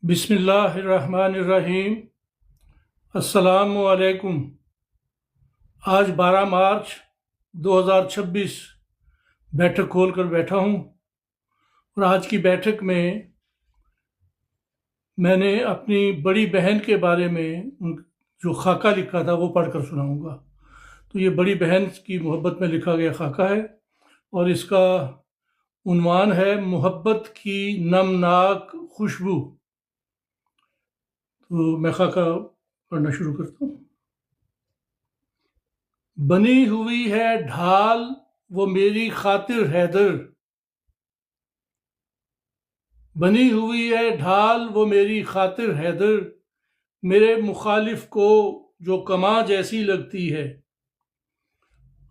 بسم اللہ الرحمن الرحیم۔ السلام علیکم۔ آج 12 مارچ 2026 بیٹھک کھول کر بیٹھا ہوں اور آج کی بیٹھک میں میں نے اپنی بڑی بہن کے بارے میں جو خاکہ لکھا تھا وہ پڑھ کر سناؤں گا۔ تو یہ بڑی بہن کی محبت میں لکھا گیا خاکہ ہے اور اس کا عنوان ہے محبت کی نمناک خوشبو۔ تو میں خاکہ پڑھنا شروع کرتا ہوں۔ بنی ہوئی ہے ڈھال وہ میری خاطر حیدر، بنی ہوئی ہے ڈھال وہ میری خاطر حیدر، میرے مخالف کو جو کماں جیسی لگتی ہے۔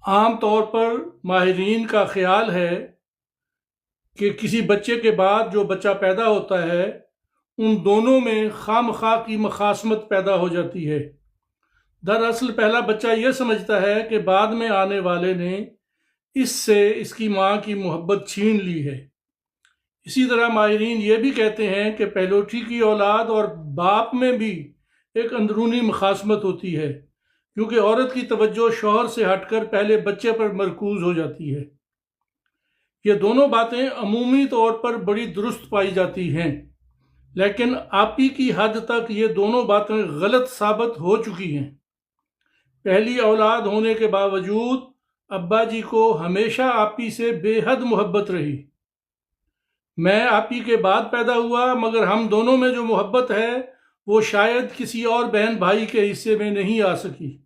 عام طور پر ماہرین کا خیال ہے کہ کسی بچے کے بعد جو بچہ پیدا ہوتا ہے ان دونوں میں خواہ مخواہ کی مخاصمت پیدا ہو جاتی ہے۔ دراصل پہلا بچہ یہ سمجھتا ہے کہ بعد میں آنے والے نے اس سے اس کی ماں کی محبت چھین لی ہے۔ اسی طرح ماہرین یہ بھی کہتے ہیں کہ پہلوٹی کی اولاد اور باپ میں بھی ایک اندرونی مخاصمت ہوتی ہے، کیونکہ عورت کی توجہ شوہر سے ہٹ کر پہلے بچے پر مرکوز ہو جاتی ہے۔ یہ دونوں باتیں عمومی طور پر بڑی درست پائی جاتی ہیں، لیکن آپی کی حد تک یہ دونوں باتیں غلط ثابت ہو چکی ہیں۔ پہلی اولاد ہونے کے باوجود ابا جی کو ہمیشہ آپی سے بے حد محبت رہی۔ میں آپی کے بعد پیدا ہوا، مگر ہم دونوں میں جو محبت ہے وہ شاید کسی اور بہن بھائی کے حصے میں نہیں آ سکی۔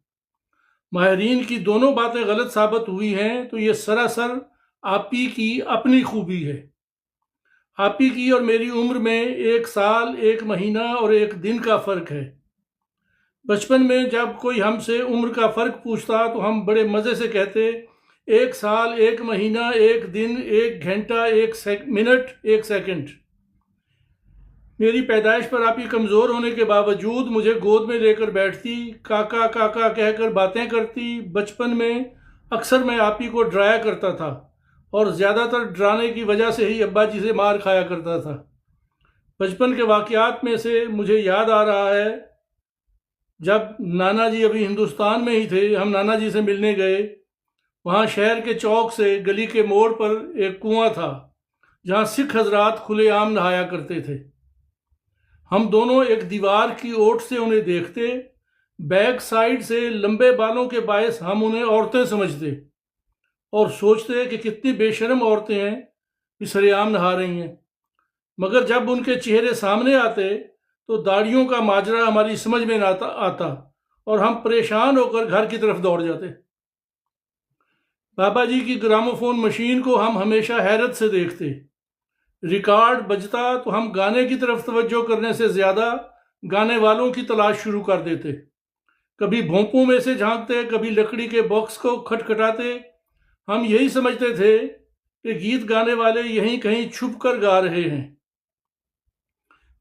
ماہرین کی دونوں باتیں غلط ثابت ہوئی ہیں تو یہ سراسر آپی کی اپنی خوبی ہے۔ آپی کی اور میری عمر میں 1 سال 1 مہینہ اور 1 دن کا فرق ہے۔ بچپن میں جب کوئی ہم سے عمر کا فرق پوچھتا تو ہم بڑے مزے سے کہتے 1 سال 1 مہینہ 1 دن 1 گھنٹہ 1 منٹ 1 سیکنڈ۔ میری پیدائش پر آپی کمزور ہونے کے باوجود مجھے گود میں لے کر بیٹھتی، کاکا کاکا کہہ کر باتیں کرتی۔ بچپن میں اکثر میں آپی کو ڈرایا کرتا تھا اور زیادہ تر ڈرانے کی وجہ سے ہی ابا جی سے مار کھایا کرتا تھا۔ بچپن کے واقعات میں سے مجھے یاد آ رہا ہے جب نانا جی ابھی ہندوستان میں ہی تھے، ہم نانا جی سے ملنے گئے۔ وہاں شہر کے چوک سے گلی کے موڑ پر ایک کنواں تھا جہاں سکھ حضرات کھلے عام نہایا کرتے تھے۔ ہم دونوں ایک دیوار کی اوٹ سے انہیں دیکھتے، بیک سائیڈ سے لمبے بالوں کے باعث ہم انہیں عورتیں سمجھتے اور سوچتے کہ کتنی بے شرم عورتیں ہیں جو سرے عام نہا رہی ہیں، مگر جب ان کے چہرے سامنے آتے تو داڑھیوں کا ماجرا ہماری سمجھ میں نہ آتا اور ہم پریشان ہو کر گھر کی طرف دوڑ جاتے۔ بابا جی کی گراموفون مشین کو ہم ہمیشہ حیرت سے دیکھتے۔ ریکارڈ بجتا تو ہم گانے کی طرف توجہ کرنے سے زیادہ گانے والوں کی تلاش شروع کر دیتے۔ کبھی بھونپوں میں سے جھانکتے، کبھی لکڑی کے باکس کو کھٹکھٹاتے۔ ہم یہی سمجھتے تھے کہ گیت گانے والے یہیں کہیں چھپ کر گا رہے ہیں۔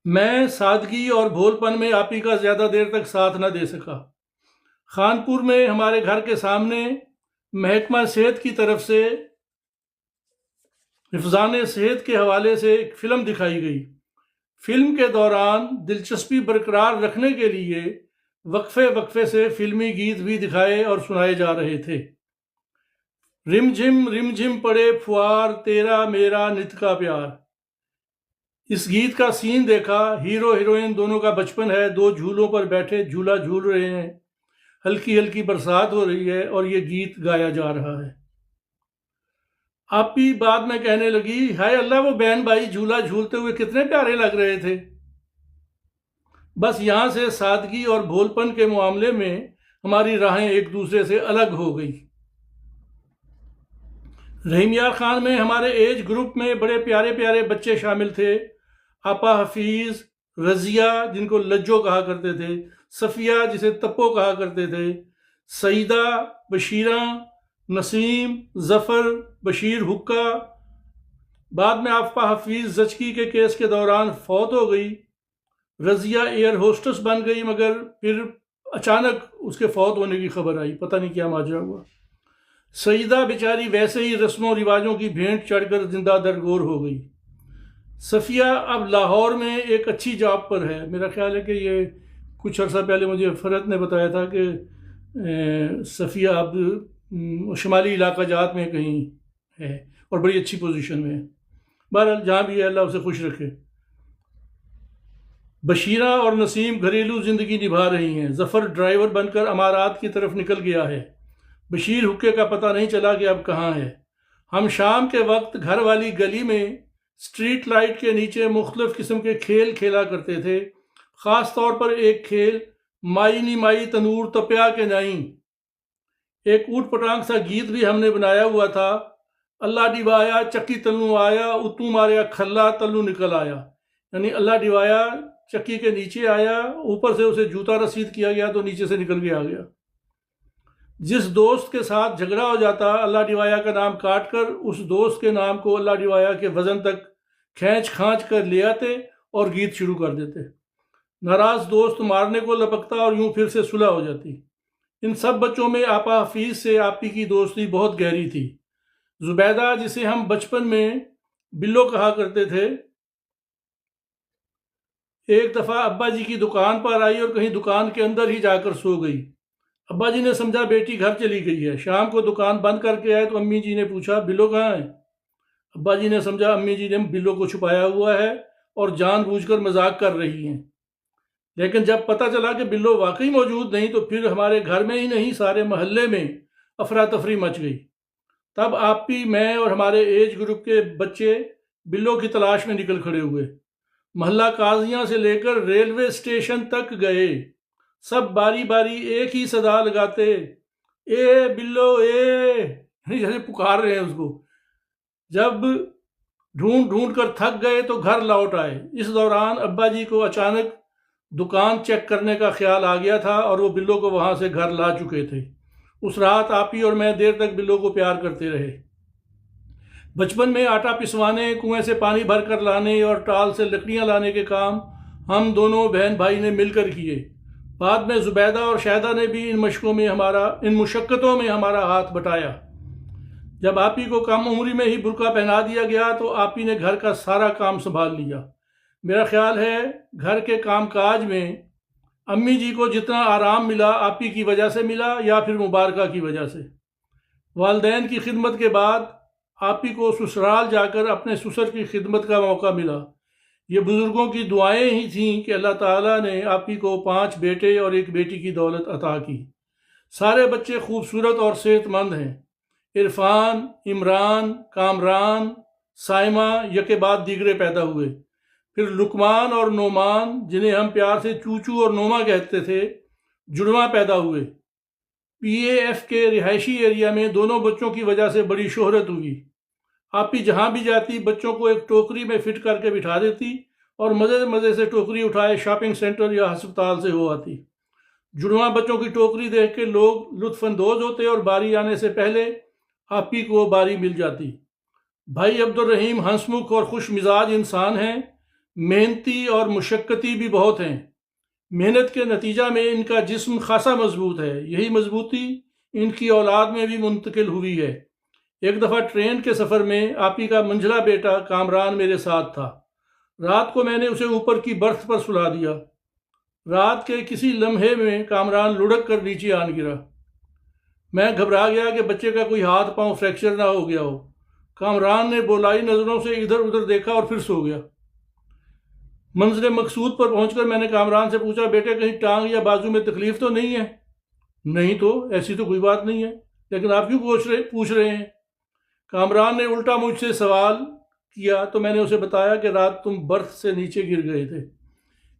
میں سادگی اور بھول پن میں آپی کا زیادہ دیر تک ساتھ نہ دے سکا۔ خانپور میں ہمارے گھر کے سامنے محکمہ صحت کی طرف سے حفظان صحت کے حوالے سے ایک فلم دکھائی گئی۔ فلم کے دوران دلچسپی برقرار رکھنے کے لیے وقفے وقفے سے فلمی گیت بھی دکھائے اور سنائے جا رہے تھے۔ رم جھم پڑے پھوار تیرا میرا نت کا پیار۔ اس گیت کا سین دیکھا، ہیرو ہیروئن دونوں کا بچپن ہے، 2 جھولوں پر بیٹھے جھولا جھول رہے ہیں، ہلکی ہلکی برسات ہو رہی ہے اور یہ گیت گایا جا رہا ہے۔ آپی بعد میں کہنے لگی، ہائے اللہ وہ بہن بھائی جھولا جھولتے ہوئے کتنے پیارے لگ رہے تھے۔ بس یہاں سے سادگی اور بھول پن کے معاملے میں ہماری راہیں ایک دوسرے سے الگ ہو گئی۔ رحیم یار خان میں ہمارے ایج گروپ میں بڑے پیارے پیارے بچے شامل تھے۔ آپا حفیظ، رضیہ جن کو لجو کہا کرتے تھے، صفیہ جسے تپو کہا کرتے تھے، سعیدہ، بشیرہ، نسیم، ظفر، بشیر حکا۔ بعد میں آپا حفیظ زچگی کے کیس کے دوران فوت ہو گئی۔ رضیہ ایئر ہوسٹس بن گئی، مگر پھر اچانک اس کے فوت ہونے کی خبر آئی، پتہ نہیں کیا ماجرا ہوا۔ سعیدہ بیچاری ویسے ہی رسم و رواجوں کی بھینٹ چڑھ کر زندہ درگور ہو گئی۔ صفیہ اب لاہور میں ایک اچھی جاب پر ہے. میرا خیال ہے کہ یہ کچھ عرصہ پہلے مجھے فرحت نے بتایا تھا کہ صفیہ اب شمالی علاقہ جات میں کہیں ہے اور بڑی اچھی پوزیشن میں ہے. بہرحال جہاں بھی ہے اللہ اسے خوش رکھے. بشیرہ اور نسیم گھریلو زندگی نبھا رہی ہیں. ظفر ڈرائیور بن کر امارات کی طرف نکل گیا ہے. بشیر حقے کا پتہ نہیں چلا کہ اب کہاں ہے. ہم شام کے وقت گھر والی گلی میں اسٹریٹ لائٹ کے نیچے مختلف قسم کے کھیل کھیلا کرتے تھے. خاص طور پر ایک کھیل مائی نی مائی تنور تپیا کے نائیں. ایک اوٹ پٹانگ سا گیت بھی ہم نے بنایا ہوا تھا. اللہ ڈیوایا چکی تلو آیا اتو ماریا کھلا تلو نکل آیا. یعنی اللہ ڈیوایا چکی کے نیچے آیا، اوپر سے اسے جوتا رسید کیا گیا تو نیچے سے نکل کے آ گیا. جس دوست کے ساتھ جھگڑا ہو جاتا اللہ ڈیوایا کا نام کاٹ کر اس دوست کے نام کو اللہ ڈیوایا کے وزن تک کھینچ کھانچ کر لے آتے اور گیت شروع کر دیتے. ناراض دوست مارنے کو لپکتا اور یوں پھر سے صلح ہو جاتی. ان سب بچوں میں آپا حفیظ سے آپی کی دوستی بہت گہری تھی. زبیدہ جسے ہم بچپن میں بلو کہا کرتے تھے، ایک دفعہ ابا جی کی دکان پر آئی اور کہیں دکان کے اندر ہی جا کر سو گئی. ابا جی نے سمجھا بیٹی گھر چلی گئی ہے. شام کو دکان بند کر کے آئے تو امی جی نے پوچھا بلو کہاں ہے. ابا جی نے سمجھا امی جی نے بلو کو چھپایا ہوا ہے اور جان بوجھ کر مذاق کر رہی ہیں. لیکن جب پتہ چلا کہ بلو واقعی موجود نہیں تو پھر ہمارے گھر میں ہی نہیں سارے محلے میں افراتفری مچ گئی. تب آپی، میں اور ہمارے ایج گروپ کے بچے بلو کی تلاش میں نکل کھڑے ہوئے. محلہ قاضیاں سے لے کر ریلوے اسٹیشن تک گئے. سب باری باری ایک ہی صدا لگاتے، اے بلو اے، جیسے پکار رہے ہیں اس کو. جب ڈھونڈ ڈھونڈ کر تھک گئے تو گھر لوٹ آئے. اس دوران ابا جی کو اچانک دکان چیک کرنے کا خیال آ گیا تھا اور وہ بلو کو وہاں سے گھر لا چکے تھے. اس رات آپی اور میں دیر تک بلو کو پیار کرتے رہے. بچپن میں آٹا پسوانے، کنویں سے پانی بھر کر لانے اور ٹال سے لکڑیاں لانے کے کام ہم دونوں بہن بھائی نے مل کر کیے. بعد میں زبیدہ اور شاہدہ نے بھی ان مشقتوں میں ہمارا ہاتھ بٹایا. جب آپی کو کم عمری میں ہی برقع پہنا دیا گیا تو آپی نے گھر کا سارا کام سنبھال لیا. میرا خیال ہے گھر کے کام کاج میں امی جی کو جتنا آرام ملا آپی کی وجہ سے ملا یا پھر مبارکہ کی وجہ سے. والدین کی خدمت کے بعد آپی کو سسرال جا کر اپنے سسر کی خدمت کا موقع ملا. یہ بزرگوں کی دعائیں ہی تھیں کہ اللہ تعالیٰ نے آپی کو 5 بیٹے اور 1 بیٹی کی دولت عطا کی. سارے بچے خوبصورت اور صحت مند ہیں. عرفان، عمران، کامران، سائمہ یکے بعد دیگرے پیدا ہوئے. پھر لقمان اور نعمان، جنہیں ہم پیار سے چوچو اور نوما کہتے تھے، جڑواں پیدا ہوئے. پی اے ایف کے رہائشی ایریا میں دونوں بچوں کی وجہ سے بڑی شہرت ہوئی. آپی جہاں بھی جاتی بچوں کو ایک ٹوکری میں فٹ کر کے بٹھا دیتی اور مزے مزے سے ٹوکری اٹھائے شاپنگ سینٹر یا ہسپتال سے ہو آتی. جڑواں بچوں کی ٹوکری دیکھ کے لوگ لطف اندوز ہوتے اور باری آنے سے پہلے آپی کو باری مل جاتی. بھائی عبد الرحیم ہنسمکھ اور خوش مزاج انسان ہیں. محنتی اور مشقتی بھی بہت ہیں. محنت کے نتیجہ میں ان کا جسم خاصا مضبوط ہے. یہی مضبوطی ان کی اولاد میں بھی منتقل ہوئی ہے. ایک دفعہ ٹرین کے سفر میں آپی کا منجھلا بیٹا کامران میرے ساتھ تھا. رات کو میں نے اسے اوپر کی برتھ پر سلا دیا. رات کے کسی لمحے میں کامران لڑک کر نیچے آن گرا. میں گھبرا گیا کہ بچے کا کوئی ہاتھ پاؤں فریکچر نہ ہو گیا ہو. کامران نے بولائی نظروں سے ادھر ادھر دیکھا اور پھر سو گیا. منزل مقصود پر پہنچ کر میں نے کامران سے پوچھا، بیٹے کہیں ٹانگ یا بازو میں تکلیف تو نہیں ہے؟ نہیں تو ایسی تو کوئی بات نہیں ہے، لیکن آپ کیوں پوچھ رہے ہیں؟ کامران نے الٹا مجھ سے سوال کیا تو میں نے اسے بتایا کہ رات تم برتھ سے نیچے گر گئے تھے.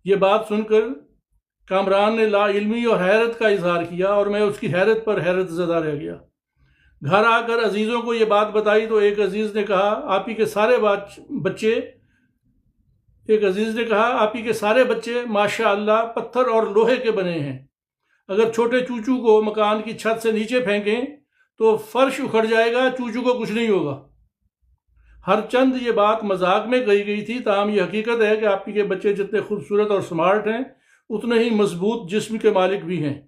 یہ بات سن کر کامران نے لا علمی اور حیرت کا اظہار کیا اور میں اس کی حیرت پر حیرت زدہ رہ گیا. گھر آ کر عزیزوں کو یہ بات بتائی تو ایک عزیز نے کہا آپی کے سارے بچے ماشاء اللہ پتھر اور لوہے کے بنے ہیں. اگر چھوٹے چوچو کو مکان کی چھت سے نیچے پھینکیں تو فرش اکھڑ جائے گا، چوچو کو کچھ نہیں ہوگا. ہر چند یہ بات مذاق میں کہی گئی تھی، تاہم یہ حقیقت ہے کہ آپی کے بچے جتنے خوبصورت اور سمارٹ ہیں اتنے ہی مضبوط جسم کے مالک بھی ہیں.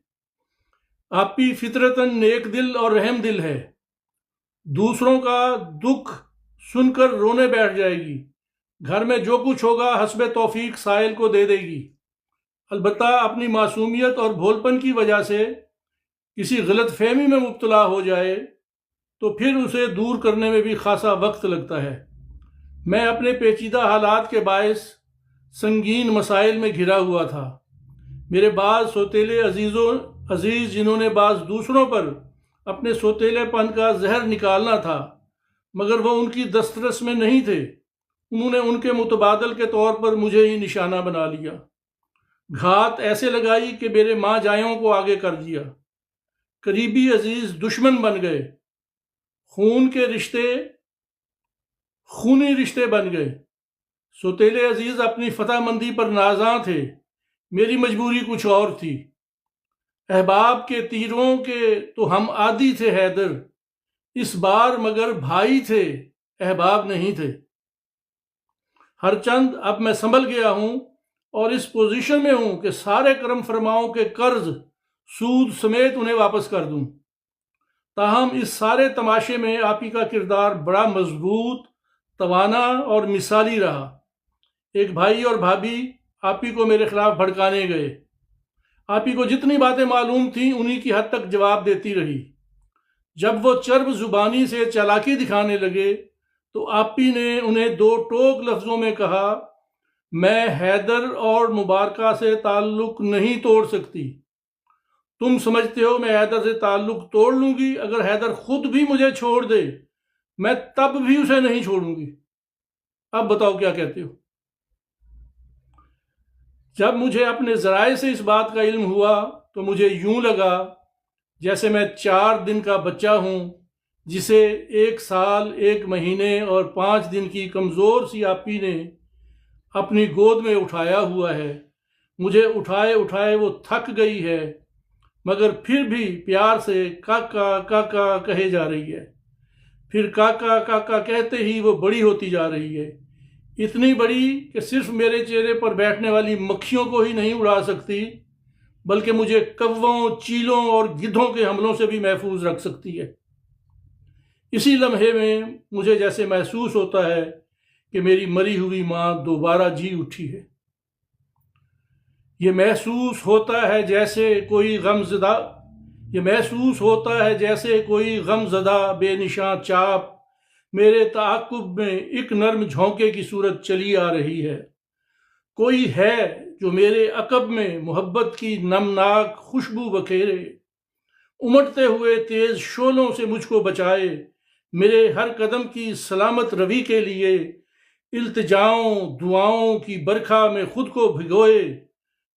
آپی فطرتاً نیک دل اور رحم دل ہے. دوسروں کا دکھ سن کر رونے بیٹھ جائے گی. گھر میں جو کچھ ہوگا حسب توفیق سائل کو دے دے گی، البتہ اپنی معصومیت اور بھولپن کی وجہ سے کسی غلط فہمی میں مبتلا ہو جائے تو پھر اسے دور کرنے میں بھی خاصا وقت لگتا ہے۔ میں اپنے پیچیدہ حالات کے باعث سنگین مسائل میں گھرا ہوا تھا۔ میرے بعض سوتیلے عزیز جنہوں نے بعض دوسروں پر اپنے سوتیلے پن کا زہر نکالنا تھا مگر وہ ان کی دسترس میں نہیں تھے، انہوں نے ان کے متبادل کے طور پر مجھے ہی نشانہ بنا لیا، گھات ایسے لگائی کہ میرے ماں جائوں کو آگے کر دیا، قریبی عزیز دشمن بن گئے، خونی رشتے بن گئے۔ سوتیلے عزیز اپنی فتح مندی پر نازاں تھے، میری مجبوری کچھ اور تھی۔ احباب کے تیروں کے تو ہم عادی تھے حیدر، اس بار مگر بھائی تھے، احباب نہیں تھے۔ ہر چند اب میں سنبھل گیا ہوں اور اس پوزیشن میں ہوں کہ سارے کرم فرماؤں کے قرض سود سمیت انہیں واپس کر دوں۔ تاہم اس سارے تماشے میں آپ ہی کا کردار بڑا مضبوط، توانا اور مثالی رہا۔ ایک بھائی اور بھابھی آپ ہی کو میرے خلاف بھڑکانے گئے، آپ ہی کو جتنی باتیں معلوم تھیں انہی کی حد تک جواب دیتی رہی۔ جب وہ چرب زبانی سے چالاکی دکھانے لگے تو آپ ہی نے انہیں دو ٹوک لفظوں میں کہا، میں حیدر اور مبارکہ سے تعلق نہیں توڑ سکتی۔ تم سمجھتے ہو میں حیدر سے تعلق توڑ لوں گی؟ اگر حیدر خود بھی مجھے چھوڑ دے میں تب بھی اسے نہیں چھوڑوں گی۔ اب بتاؤ کیا کہتے ہو؟ جب مجھے اپنے ذرائع سے اس بات کا علم ہوا تو مجھے یوں لگا جیسے میں 4 دن کا بچہ ہوں جسے 1 سال 1 مہینے اور 5 دن کی کمزور سی آپی نے اپنی گود میں اٹھایا ہوا ہے۔ مجھے اٹھائے اٹھائے وہ تھک گئی ہے مگر پھر بھی پیار سے کاکا کاکا کہے جا رہی ہے۔ پھر کاکا کاکا کہتے ہی وہ بڑی ہوتی جا رہی ہے، اتنی بڑی کہ صرف میرے چہرے پر بیٹھنے والی مکھیوں کو ہی نہیں اڑا سکتی بلکہ مجھے کووں، چیلوں اور گدھوں کے حملوں سے بھی محفوظ رکھ سکتی ہے۔ اسی لمحے میں مجھے جیسے محسوس ہوتا ہے کہ میری مری ہوئی ماں دوبارہ جی اٹھی ہے۔ یہ محسوس ہوتا ہے جیسے کوئی غم زدہ بے نشاں چاپ میرے تعاقب میں ایک نرم جھونکے کی صورت چلی آ رہی ہے۔ کوئی ہے جو میرے عقب میں محبت کی نمناک خوشبو بکھیرے، امٹتے ہوئے تیز شعلوں سے مجھ کو بچائے، میرے ہر قدم کی سلامت روی کے لیے التجاؤں دعاؤں کی برکھا میں خود کو بھگوئے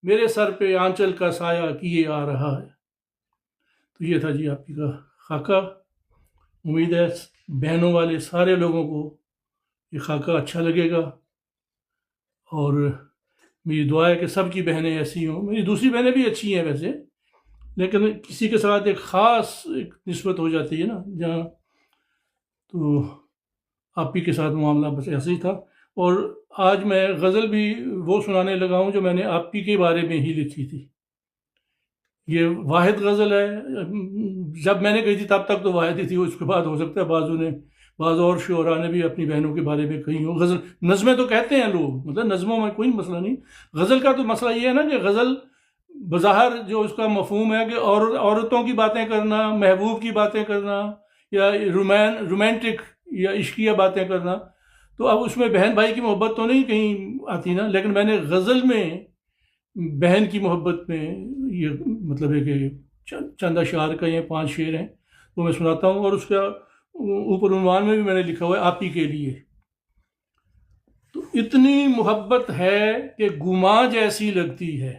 میرے سر پہ آنچل کا سایہ کیے آ رہا ہے۔ تو یہ تھا جی آپ کا خاکہ۔ امید ہے بہنوں والے سارے لوگوں کو یہ خاکہ اچھا لگے گا، اور میری دعا ہے کہ سب کی بہنیں ایسی ہوں۔ میری دوسری بہنیں بھی اچھی ہیں ویسے، لیکن کسی کے ساتھ ایک خاص نسبت ہو جاتی ہے نا، جہاں تو آپ ہی کے ساتھ معاملہ بس ایسے ہی تھا۔ اور آج میں غزل بھی وہ سنانے لگا ہوں جو میں نے آپ ہی کے بارے میں ہی لکھی تھی۔ یہ واحد غزل ہے، جب میں نے کہی تھی تب تک تو واحد ہی تھی، اس کے بعد ہو سکتا ہے بعض اور شعراء نے بھی اپنی بہنوں کے بارے میں کہی ہوں۔ غزل نظمیں تو کہتے ہیں لوگ، مطلب نظموں میں کوئی مسئلہ نہیں، غزل کا تو مسئلہ یہ ہے نا کہ غزل بظاہر جو اس کا مفہوم ہے کہ عورتوں کی باتیں کرنا، محبوب کی باتیں کرنا، یا رومانٹک یا عشقیہ باتیں کرنا، تو اب اس میں بہن بھائی کی محبت تو نہیں کہیں آتی نا، لیکن میں نے غزل میں بہن کی محبت میں یہ مطلب ہے کہ چند اشعار کا یہ 5 شعر ہیں وہ میں سناتا ہوں، اور اس کا اوپر عنوان میں بھی میں نے لکھا ہوا ہے آپ ہی کے لیے۔ تو اتنی محبت ہے کہ گماں جیسی لگتی ہے،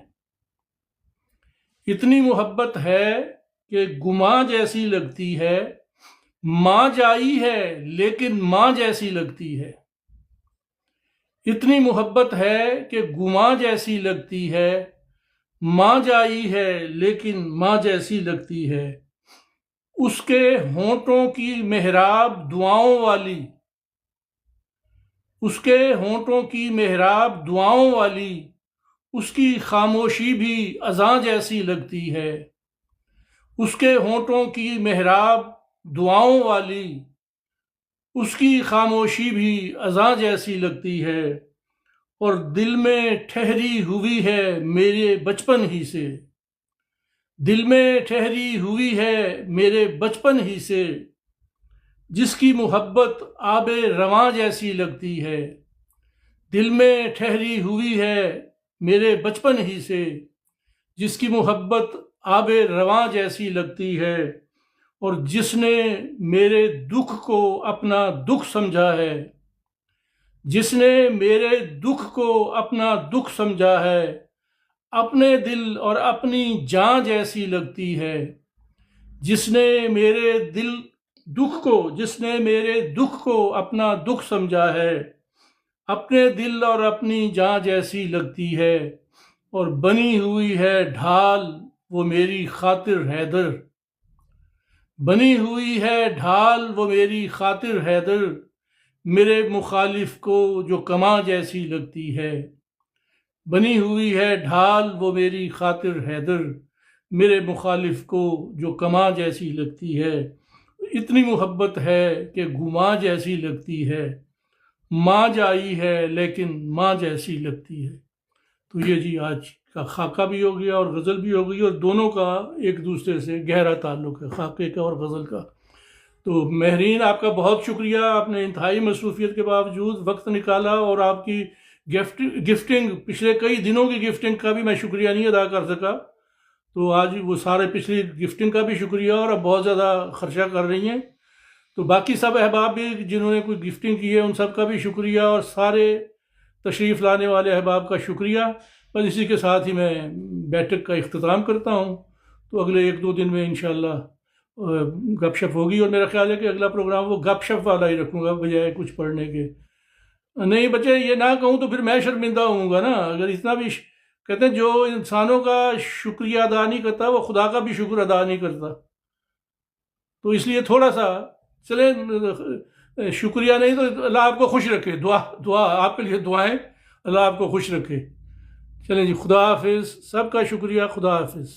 اتنی محبت ہے کہ گماں جیسی لگتی ہے، ماں جائی ہے لیکن ماں جیسی لگتی ہے۔ اتنی محبت ہے کہ گماں جیسی لگتی ہے، ماں جائی ہے لیکن ماں جیسی لگتی ہے۔ اس کے ہونٹوں کی محراب دعاؤں والی، اس کے ہونٹوں کی محراب دعاؤں والی، اس کی خاموشی بھی اذان جیسی لگتی ہے۔ اس کے ہونٹوں کی محراب دعاؤں والی، اس کی خاموشی بھی اذان جیسی لگتی ہے، اور دل میں ٹھہری ہوئی ہے میرے بچپن ہی سے، دل میں ٹھہری ہوئی ہے میرے بچپن ہی سے، جس کی محبت آب رواں جیسی لگتی ہے، دل میں ٹھہری ہوئی ہے میرے بچپن ہی سے، جس کی محبت آب رواں جیسی لگتی ہے، اور جس نے میرے دکھ کو اپنا دکھ سمجھا ہے، جس نے میرے دکھ کو اپنا دکھ سمجھا ہے، اپنے دل اور اپنی جان جیسی لگتی ہے، جس نے میرے جس نے میرے دکھ کو اپنا دکھ سمجھا ہے، اپنے دل اور اپنی جان جیسی لگتی ہے، اور بنی ہوئی ہے ڈھال وہ میری خاطر حیدر، بنی ہوئی ہے ڈھال وہ میری خاطر حیدر، میرے مخالف کو جو کماں جیسی لگتی ہے، بنی ہوئی ہے ڈھال وہ میری خاطر حیدر، میرے مخالف کو جو کماں جیسی لگتی ہے، اتنی محبت ہے کہ گماں جیسی لگتی ہے، ماں جائی ہے لیکن ماں جیسی لگتی ہے۔ تو یہ جی آج کا خاکہ بھی ہو گیا اور غزل بھی ہو گئی، اور دونوں کا ایک دوسرے سے گہرا تعلق ہے، خاکے کا اور غزل کا۔ تو مہرین آپ کا بہت شکریہ، آپ نے انتہائی مصروفیت کے باوجود وقت نکالا، اور آپ کی گفٹنگ پچھلے کئی دنوں کی گفٹنگ کا بھی میں شکریہ نہیں ادا کر سکا، تو آج وہ سارے پچھلی گفٹنگ کا بھی شکریہ، اور اب بہت زیادہ خرچہ کر رہی ہیں، تو باقی سب احباب بھی جنہوں نے کوئی گفٹنگ کی ہے ان سب کا بھی شکریہ، اور سارے تشریف لانے والے احباب کا شکریہ۔ بس اسی کے ساتھ ہی میں بیٹھک کا اختتام کرتا ہوں، تو اگلے ایک دو دن میں انشاءاللہ گپ شپ ہوگی، اور میرا خیال ہے کہ اگلا پروگرام وہ گپ شپ والا ہی رکھوں گا بجائے کچھ پڑھنے کے۔ نہیں بچے، یہ نہ کہوں تو پھر میں شرمندہ ہوں گا نا، اگر اتنا بھی کہتے ہیں جو انسانوں کا شکریہ ادا نہیں کرتا وہ خدا کا بھی شکر ادا نہیں کرتا، تو اس لیے تھوڑا سا چلیں، شکریہ نہیں تو اللہ آپ کو خوش رکھے، دعا آپ کے لیے دعائیں، اللہ آپ کو خوش رکھے۔ چلیں جی، خدا حافظ، سب کا شکریہ، خدا حافظ۔